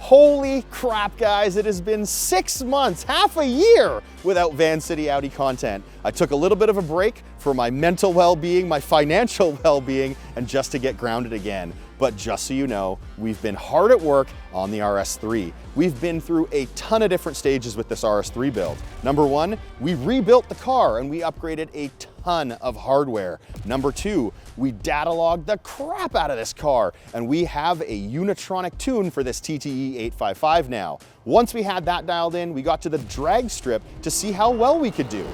Holy crap, guys, it has been 6 months, half a year without Vancity Audi content. I took a little bit of a break for my mental well-being, my financial well-being, and just to get grounded again. But just so you know, we've been hard at work on the RS3. We've been through a ton of different stages with this RS3 build. Number one, we rebuilt the car and we upgraded a ton of hardware. Number two, we data logged the crap out of this car and we have a Unitronic tune for this TTE 855 now. Once we had that dialed in, we got to the drag strip to see how well we could do.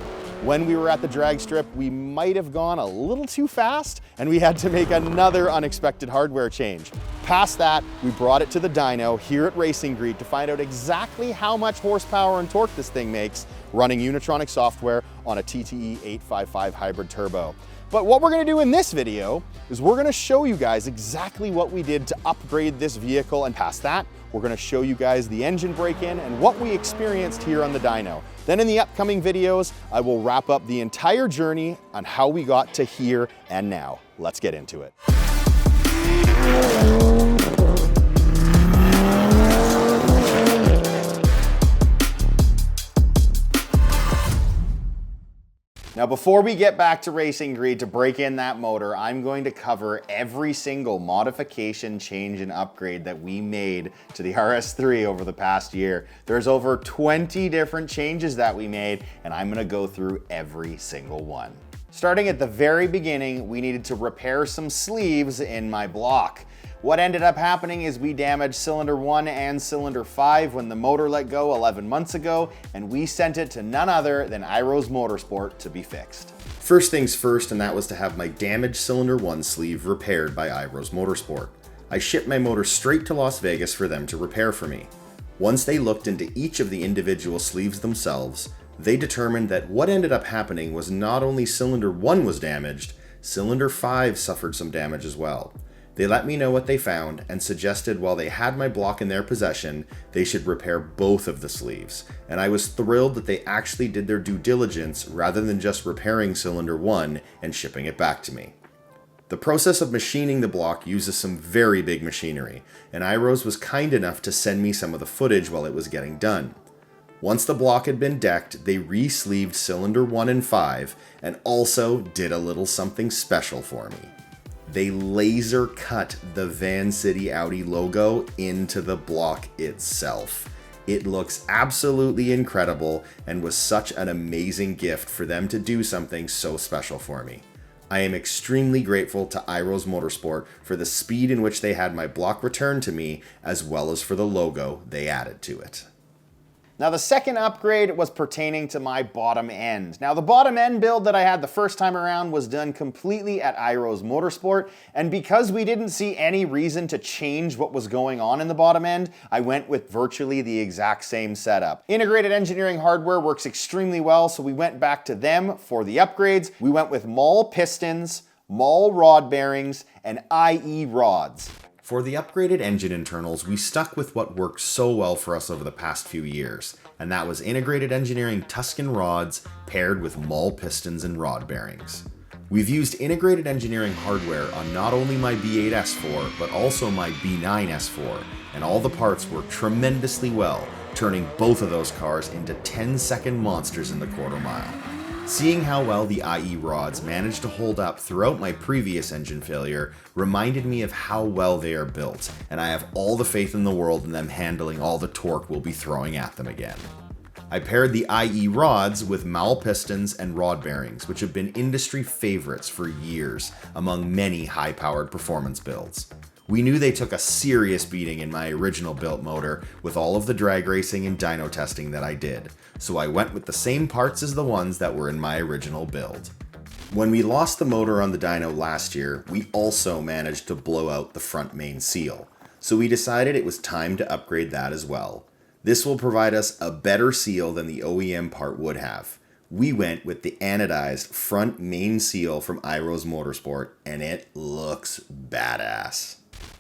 When we were at the drag strip, we might have gone a little too fast and we had to make another unexpected hardware change. Past that, we brought it to the dyno here at Racing Grid to find out exactly how much horsepower and torque this thing makes running Unitronic software on a TTE 855 hybrid turbo. But what we're gonna do in this video is we're gonna show you guys exactly what we did to upgrade this vehicle, and past that, we're gonna show you guys the engine break-in and what we experienced here on the dyno. Then in the upcoming videos, I will wrap up the entire journey on how we got to here and now. Let's get into it. Now, before we get back to Racing Grid to break in that motor, I'm going to cover every single modification, change, and upgrade that we made to the RS3 over the past year. There's over 20 different changes that we made, and I'm gonna go through every single one. Starting at the very beginning, we needed to repair some sleeves in my block. What ended up happening is we damaged cylinder 1 and cylinder 5 when the motor let go 11 months ago, and we sent it to none other than Iroz Motorsport to be fixed. First things first, and that was to have my damaged cylinder 1 sleeve repaired by Iroz Motorsport. I shipped my motor straight to Las Vegas for them to repair for me. Once they looked into each of the individual sleeves themselves, they determined that what ended up happening was not only cylinder 1 was damaged, cylinder 5 suffered some damage as well. They let me know what they found and suggested while they had my block in their possession, they should repair both of the sleeves. And I was thrilled that they actually did their due diligence rather than just repairing cylinder 1 and shipping it back to me. The process of machining the block uses some very big machinery, and Iroz was kind enough to send me some of the footage while it was getting done. Once the block had been decked, they re-sleeved cylinder 1 and 5 and also did a little something special for me. They laser cut the Vancity Audi logo into the block itself. It looks absolutely incredible and was such an amazing gift for them to do something so special for me. I am extremely grateful to Iroz Motorsport for the speed in which they had my block returned to me, as well as for the logo they added to it. Now, the second upgrade was pertaining to my bottom end. Now, the bottom end build that I had the first time around was done completely at Iroz Motorsport, and because we didn't see any reason to change what was going on in the bottom end, I went with virtually the exact same setup. Integrated Engineering hardware works extremely well, so we went back to them for the upgrades. We went with Mahle pistons, Mahle rod bearings, and IE rods. For the upgraded engine internals, we stuck with what worked so well for us over the past few years, and that was Integrated Engineering Tuscan rods paired with Mahle pistons and rod bearings. We've used Integrated Engineering hardware on not only my B8 S4, but also my B9 S4, and all the parts work tremendously well, turning both of those cars into 10-second monsters in the quarter mile. Seeing how well the IE rods managed to hold up throughout my previous engine failure reminded me of how well they are built, and I have all the faith in the world in them handling all the torque we'll be throwing at them again. I paired the IE rods with Mahle pistons and rod bearings, which have been industry favorites for years among many high-powered performance builds. We knew they took a serious beating in my original built motor with all of the drag racing and dyno testing that I did, so I went with the same parts as the ones that were in my original build. When we lost the motor on the dyno last year, we also managed to blow out the front main seal, so we decided it was time to upgrade that as well. This will provide us a better seal than the OEM part would have. We went with the anodized front main seal from Iroz Motorsport, and it looks badass.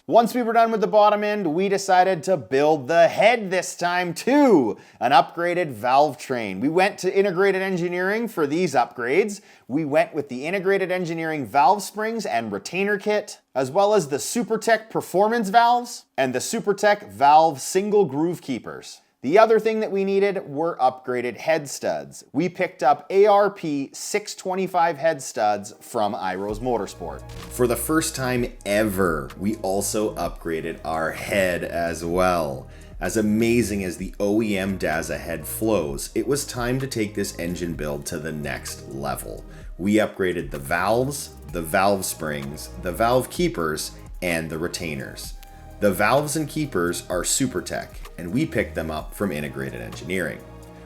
Once we were done with the bottom end, we decided to build the head this time too, an upgraded valve train. We went to integrated engineering for these upgrades. We went with the integrated engineering valve springs and retainer kit, as well as the SuperTech performance valves and the SuperTech valve single groove keepers. The other thing that we needed were upgraded head studs. We picked up ARP 625 head studs from Iroz Motorsport. For the first time ever, we also upgraded our head as well. As amazing as the OEM Daza head flows, it was time to take this engine build to the next level. We upgraded the valves, the valve springs, the valve keepers, and the retainers. The valves and keepers are SuperTech, and we picked them up from integrated engineering,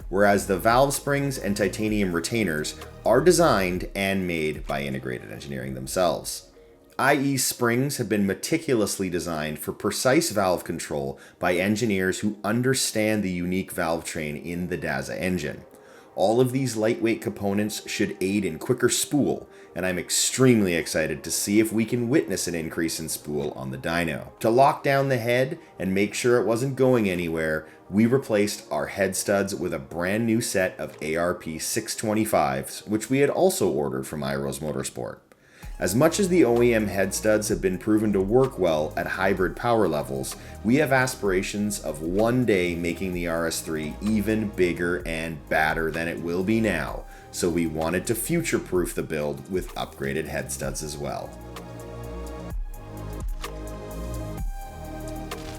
whereas the valve springs and titanium retainers are designed and made by integrated engineering themselves. i.e. springs have been meticulously designed for precise valve control by engineers who understand the unique valve train in the Daza engine. All of these lightweight components should aid in quicker spool, and I'm extremely excited to see if we can witness an increase in spool on the dyno. To lock down the head and make sure it wasn't going anywhere, we replaced our head studs with a brand new set of ARP 625s, which we had also ordered from Iroz Motorsport. As much as the OEM head studs have been proven to work well at hybrid power levels, we have aspirations of one day making the RS3 even bigger and badder than it will be now, so we wanted to future-proof the build with upgraded head studs as well.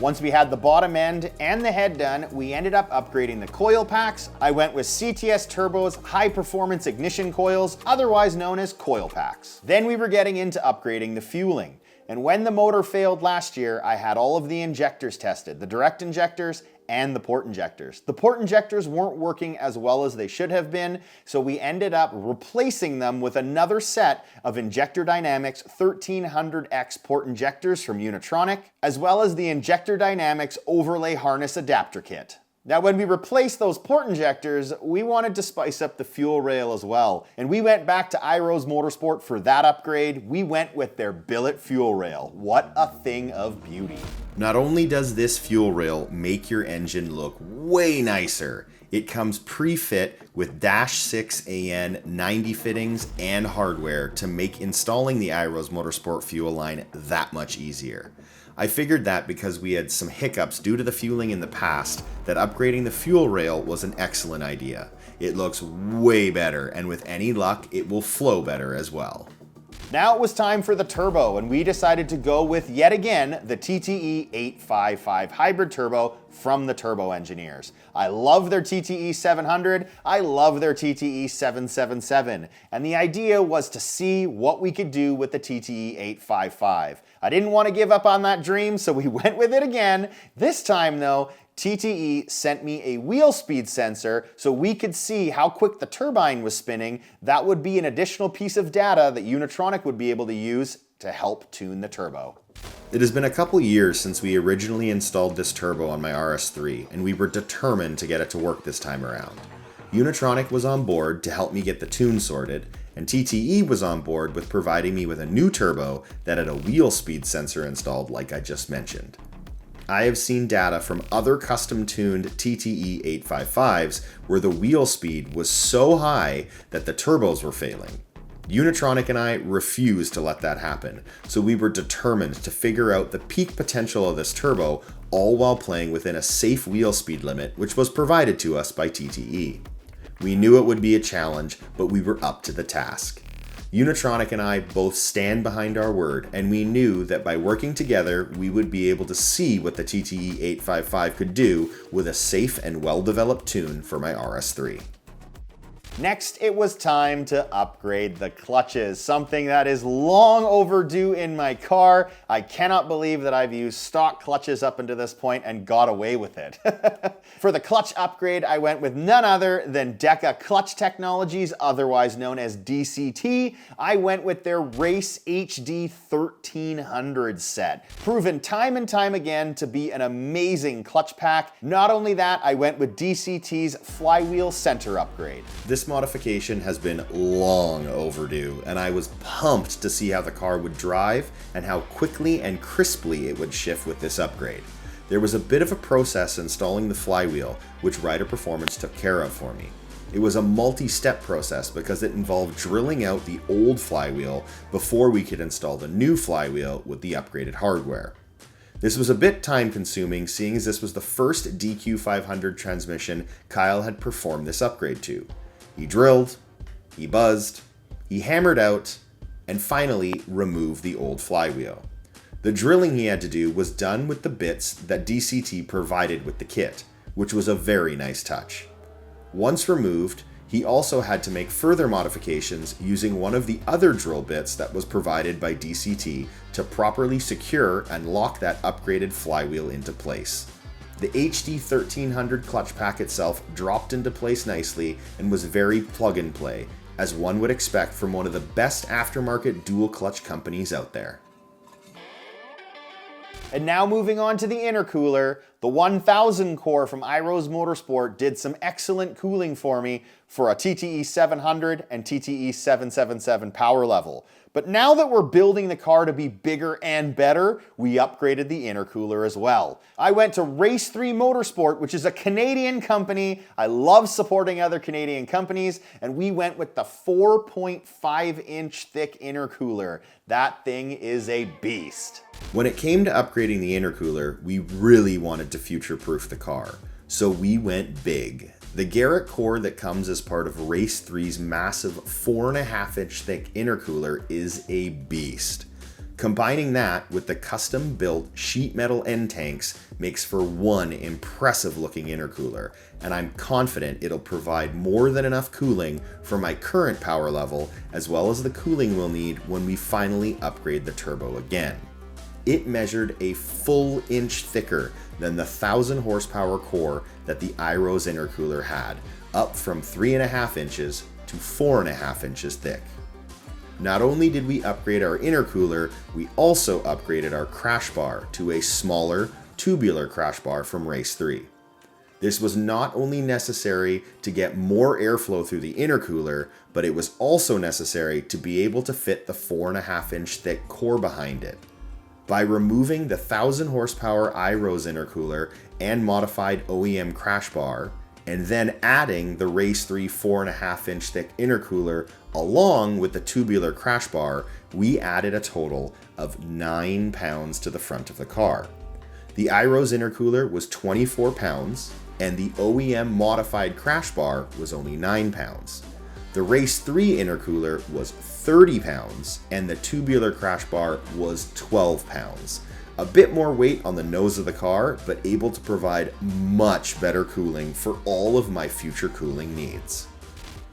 Once we had the bottom end and the head done, we ended up upgrading the coil packs. I went with CTS Turbo's high performance ignition coils, otherwise known as coil packs. Then we were getting into upgrading the fueling. And when the motor failed last year, I had all of the injectors tested, the direct injectors and the port injectors. The port injectors weren't working as well as they should have been, so we ended up replacing them with another set of Injector Dynamics 1300X port injectors from Unitronic, as well as the Injector Dynamics overlay harness adapter kit. Now, when we replaced those port injectors, we wanted to spice up the fuel rail as well, and we went back to Iroz Motorsport for that upgrade. We went with their Billet fuel rail. What a thing of beauty. Not only does this fuel rail make your engine look way nicer, it comes pre-fit with -6 AN 90 fittings and hardware to make installing the Iroz Motorsport fuel line that much easier. I figured that because we had some hiccups due to the fueling in the past, that upgrading the fuel rail was an excellent idea. It looks way better, and with any luck, it will flow better as well. Now it was time for the turbo, and we decided to go with, yet again, the TTE 855 hybrid turbo from the Turbo Engineers. I love their TTE 700, I love their TTE 777, and the idea was to see what we could do with the TTE 855. I didn't want to give up on that dream, so we went with it again. This time though, TTE sent me a wheel speed sensor so we could see how quick the turbine was spinning. That would be an additional piece of data that Unitronic would be able to use to help tune the turbo. It has been a couple years since we originally installed this turbo on my RS3, and we were determined to get it to work this time around. Unitronic was on board to help me get the tune sorted, and TTE was on board with providing me with a new turbo that had a wheel speed sensor installed like I just mentioned. I have seen data from other custom-tuned TTE 855s where the wheel speed was so high that the turbos were failing. Unitronic and I refused to let that happen, so we were determined to figure out the peak potential of this turbo, all while playing within a safe wheel speed limit, which was provided to us by TTE. We knew it would be a challenge, but we were up to the task. Unitronic and I both stand behind our word, and we knew that by working together, we would be able to see what the TTE 855 could do with a safe and well-developed tune for my RS3. Next, it was time to upgrade the clutches, something that is long overdue in my car. I cannot believe that I've used stock clutches up until this point and got away with it. For the clutch upgrade, I went with none other than Deka Clutch Technologies, otherwise known as DCT. I went with their Race HD 1300 set, proven time and time again to be an amazing clutch pack. Not only that, I went with DCT's Flywheel center upgrade. This modification has been long overdue, and I was pumped to see how the car would drive and how quickly and crisply it would shift with this upgrade. There was a bit of a process installing the flywheel, which REITER Performance took care of for me. It was a multi-step process because it involved drilling out the old flywheel before we could install the new flywheel with the upgraded hardware. This was a bit time consuming, seeing as this was the first DQ500 transmission Kyle had performed this upgrade to. He drilled, he buzzed, he hammered out, and finally removed the old flywheel. The drilling he had to do was done with the bits that DCT provided with the kit, which was a very nice touch. Once removed, he also had to make further modifications using one of the other drill bits that was provided by DCT to properly secure and lock that upgraded flywheel into place. The HD 1300 clutch pack itself dropped into place nicely and was very plug and play, as one would expect from one of the best aftermarket dual clutch companies out there. And now moving on to the intercooler, the 1000 core from Iroz Motorsport did some excellent cooling for me for a TTE 700 and TTE 777 power level. But now that we're building the car to be bigger and better, we upgraded the intercooler as well. I went to RS3 Motorsport, which is a Canadian company. I love supporting other Canadian companies, and we went with the 4.5-inch thick intercooler. That thing is a beast. When it came to upgrading the intercooler, we really wanted to future-proof the car, so we went big. The Garrett core that comes as part of RS3's massive 4.5-inch thick intercooler is a beast. Combining that with the custom-built sheet metal end tanks makes for one impressive-looking intercooler, and I'm confident it'll provide more than enough cooling for my current power level, as well as the cooling we'll need when we finally upgrade the turbo again. It measured a full inch thicker than the 1000 horsepower core that the Iroz intercooler had, up from 3.5 inches to 4.5 inches thick. Not only did we upgrade our intercooler, we also upgraded our crash bar to a smaller tubular crash bar from RS3. This was not only necessary to get more airflow through the intercooler, but it was also necessary to be able to fit the 4.5-inch thick core behind it. By removing the 1000 horsepower Iroz intercooler and modified OEM crash bar, and then adding the RS3 4.5-inch thick intercooler along with the tubular crash bar, we added a total of 9 pounds to the front of the car. The Iroz intercooler was 24 pounds, and the OEM modified crash bar was only 9 pounds. The RS3 intercooler was 30 pounds, and the tubular crash bar was 12 pounds. A bit more weight on the nose of the car, but able to provide much better cooling for all of my future cooling needs.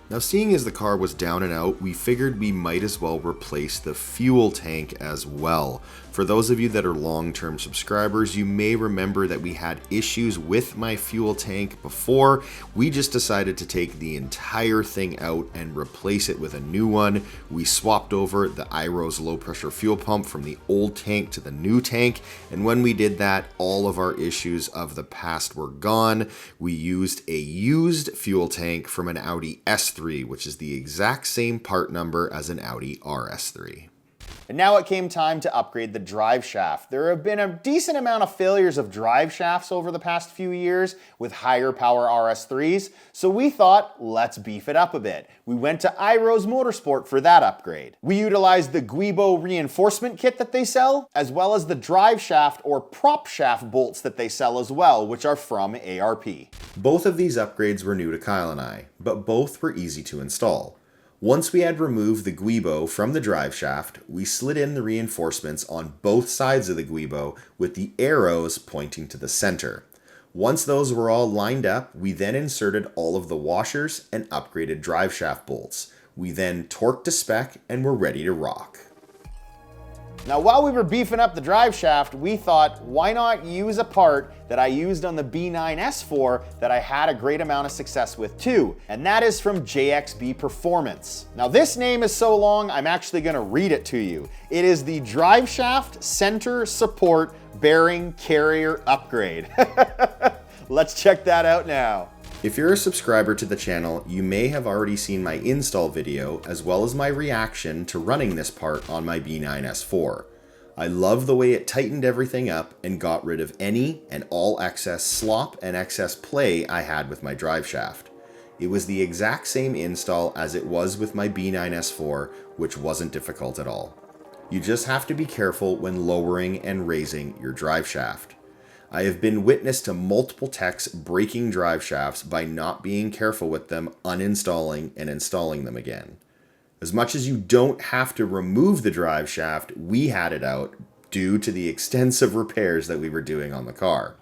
Now, seeing as the car was down and out, we figured we might as well replace the fuel tank as well. For those of you that are long-term subscribers, you may remember that we had issues with my fuel tank before. We just decided to take the entire thing out and replace it with a new one. We swapped over the Iroz low pressure fuel pump from the old tank to the new tank, and when we did that, all of our issues of the past were gone. We used a used fuel tank from an Audi S3, which is the exact same part number as an Audi RS3. And now it came time to upgrade the drive shaft. There have been a decent amount of failures of drive shafts over the past few years with higher power RS3s, so we thought, let's beef it up a bit. We went to Iroz Motorsport for that upgrade. We utilized the Guibo reinforcement kit that they sell, as well as the drive shaft or prop shaft bolts that they sell as well, which are from ARP. Both of these upgrades were new to Kyle and I, but both were easy to install. Once we had removed the Guibo from the drive shaft, we slid in the reinforcements on both sides of the Guibo with the arrows pointing to the center. Once those were all lined up, we then inserted all of the washers and upgraded drive shaft bolts. We then torqued to spec and were ready to rock. Now, while we were beefing up the drive shaft, we thought, why not use a part that I used on the B9 S4 that I had a great amount of success with too, and that is from JXB Performance. Now, this name is so long, I'm actually gonna read it to you. It is the Driveshaft Center Support Bearing Carrier Upgrade. Let's check that out now. If you're a subscriber to the channel, you may have already seen my install video as well as my reaction to running this part on my B9S4. I love the way it tightened everything up and got rid of any and all excess slop and excess play I had with my driveshaft. It was the exact same install as it was with my B9S4, which wasn't difficult at all. You just have to be careful when lowering and raising your driveshaft. I have been witness to multiple techs breaking driveshafts by not being careful with them, uninstalling and installing them again. As much as you don't have to remove the driveshaft, we had it out due to the extensive repairs that we were doing on the car.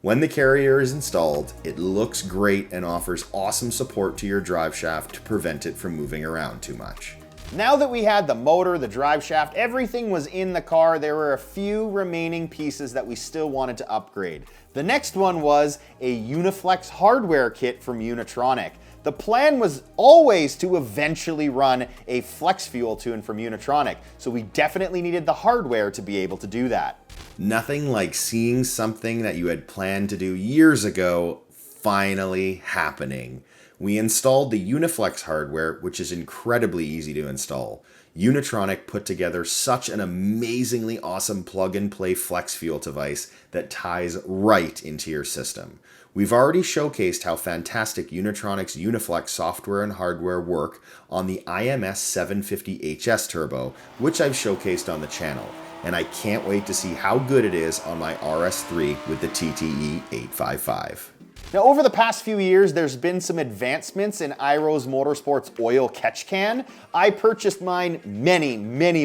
When the carrier is installed, it looks great and offers awesome support to your driveshaft to prevent it from moving around too much. Now that we had the motor, the driveshaft, everything was in the car, there were a few remaining pieces that we still wanted to upgrade. The next one was a UniFLEX hardware kit from Unitronic. The plan was always to eventually run a flex fuel tune from Unitronic, so we definitely needed the hardware to be able to do that. Nothing like seeing something that you had planned to do years ago finally happening. We installed the UniFLEX hardware, which is incredibly easy to install. Unitronic put together such an amazingly awesome plug-and-play flex fuel device that ties right into your system. We've already showcased how fantastic Unitronic's UniFLEX software and hardware work on the IMS 750HS Turbo, which I've showcased on the channel, and I can't wait to see how good it is on my RS3 with the TTE 855. Now, over the past few years, there's been some advancements in Iroz Motorsport's oil catch can. I purchased mine many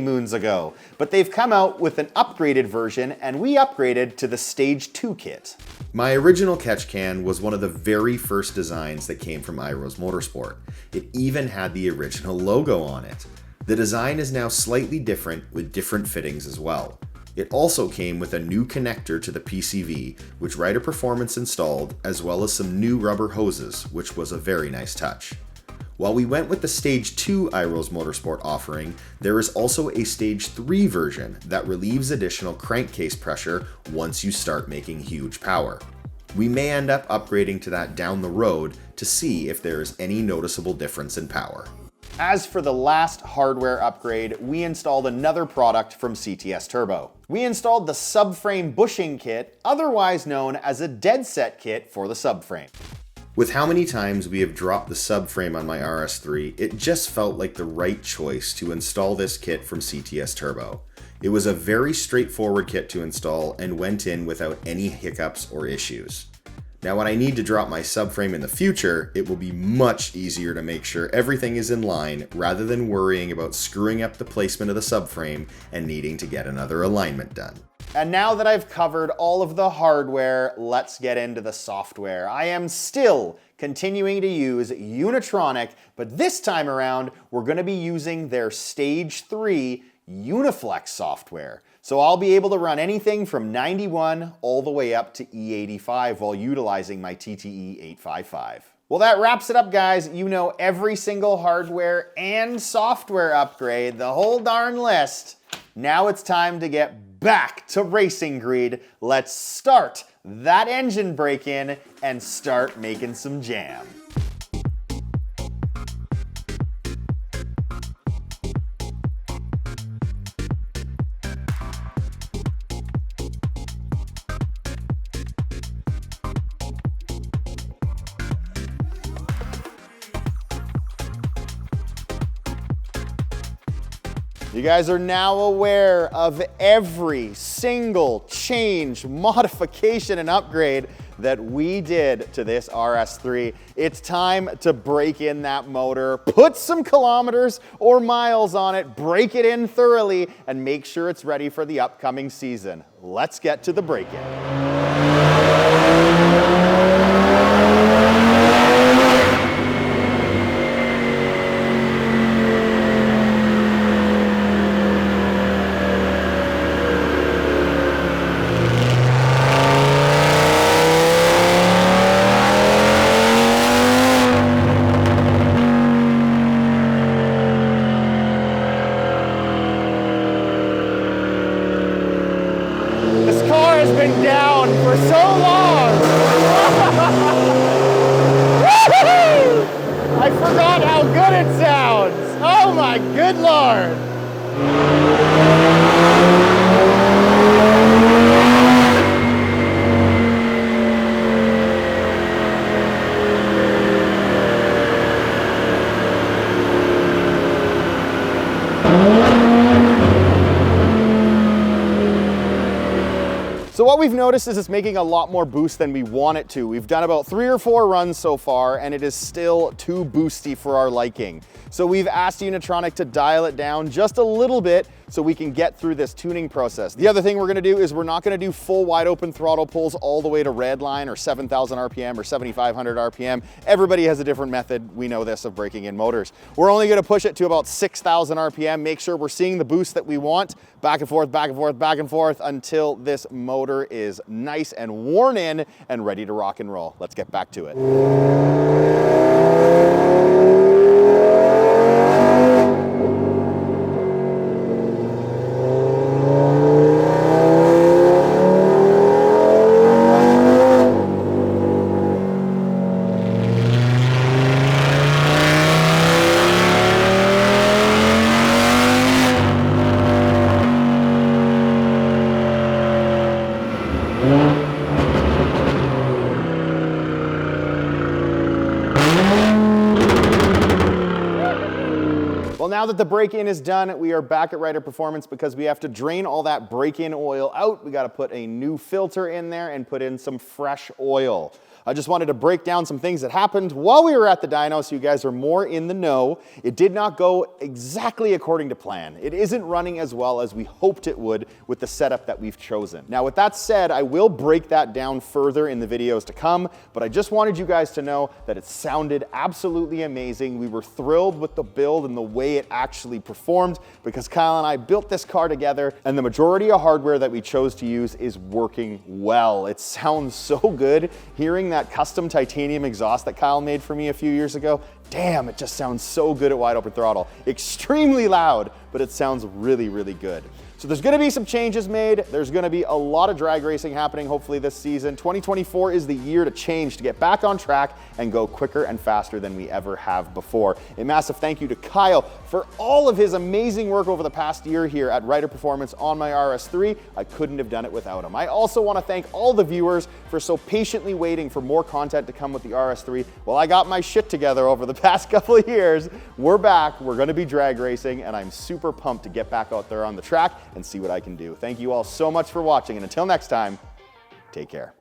moons ago, but they've come out with an upgraded version, and we upgraded to the Stage 2 kit. My original catch can was one of the very first designs that came from Iroz Motorsport. It even had the original logo on it. The design is now slightly different with different fittings as well. It also came with a new connector to the PCV, which REITER Performance installed, as well as some new rubber hoses, which was a very nice touch. While we went with the Stage 2 Iroz Motorsport offering, there is also a Stage 3 version that relieves additional crankcase pressure once you start making huge power. We may end up upgrading to that down the road to see if there is any noticeable difference in power. As for the last hardware upgrade, we installed another product from CTS Turbo. We installed the Subframe bushing kit, otherwise known as a dead set kit for the subframe. With how many times we have dropped the subframe on my RS3, it just felt like the right choice to install this kit from CTS Turbo. It was a very straightforward kit to install and went in without any hiccups or issues. Now, when I need to drop my subframe in the future, it will be much easier to make sure everything is in line rather than worrying about screwing up the placement of the subframe and needing to get another alignment done. And now that I've covered all of the hardware, let's get into the software. I am still continuing to use Unitronic, but this time around, we're going to be using their Stage 3 UniFLEX software. So I'll be able to run anything from 91 all the way up to E85 while utilizing my TTE 855. Well, that wraps it up, guys. You know every single hardware and software upgrade, the whole darn list. Now it's time to get back to racing greed. Let's start that engine break-in and start making some jam. You guys are now aware of every single change, modification, and upgrade that we did to this RS3. It's time to break in that motor, put some kilometers or miles on it, break it in thoroughly, and make sure it's ready for the upcoming season. Let's get to the break-in. Been down So what we've noticed is it's making a lot more boost than we want it to. We've done about 3 or 4 runs so far, and it is still too boosty for our liking. So we've asked Unitronic to dial it down just a little bit so we can get through this tuning process. The other thing we're gonna do is we're not gonna do full wide open throttle pulls all the way to red line or 7,000 RPM or 7,500 RPM. Everybody has a different method, we know this, of breaking in motors. We're only gonna push it to about 6,000 RPM, make sure we're seeing the boost that we want, back and forth, back and forth, back and forth, until this motor is nice and worn in and ready to rock and roll. Let's get back to it. Well, now that the break-in is done, we are back at REITER Performance because we have to drain all that break-in oil out. We got to put a new filter in there and put in some fresh oil. I just wanted to break down some things that happened while we were at the dyno so you guys are more in the know. It did not go exactly according to plan. It isn't running as well as we hoped it would with the setup that we've chosen. Now, with that said, I will break that down further in the videos to come, but I just wanted you guys to know that it sounded absolutely amazing. We were thrilled with the build and the way it actually performed because Kyle and I built this car together, and the majority of hardware that we chose to use is working well. It sounds so good. Hearing that custom titanium exhaust that Kyle made for me a few years ago, damn, it just sounds so good at wide open throttle. Extremely loud, but it sounds really, really good. So there's gonna be some changes made. There's gonna be a lot of drag racing happening hopefully this season. 2024 is the year to change, to get back on track and go quicker and faster than we ever have before. A massive thank you to Kyle for all of his amazing work over the past year here at REITER Performance on my RS3. I couldn't have done it without him. I also wanna thank all the viewers for so patiently waiting for more content to come with the RS3. Well, I got my shit together over the past couple of years. We're back, we're gonna be drag racing, and I'm super pumped to get back out there on the track and see what I can do. Thank you all so much for watching, and until next time, take care.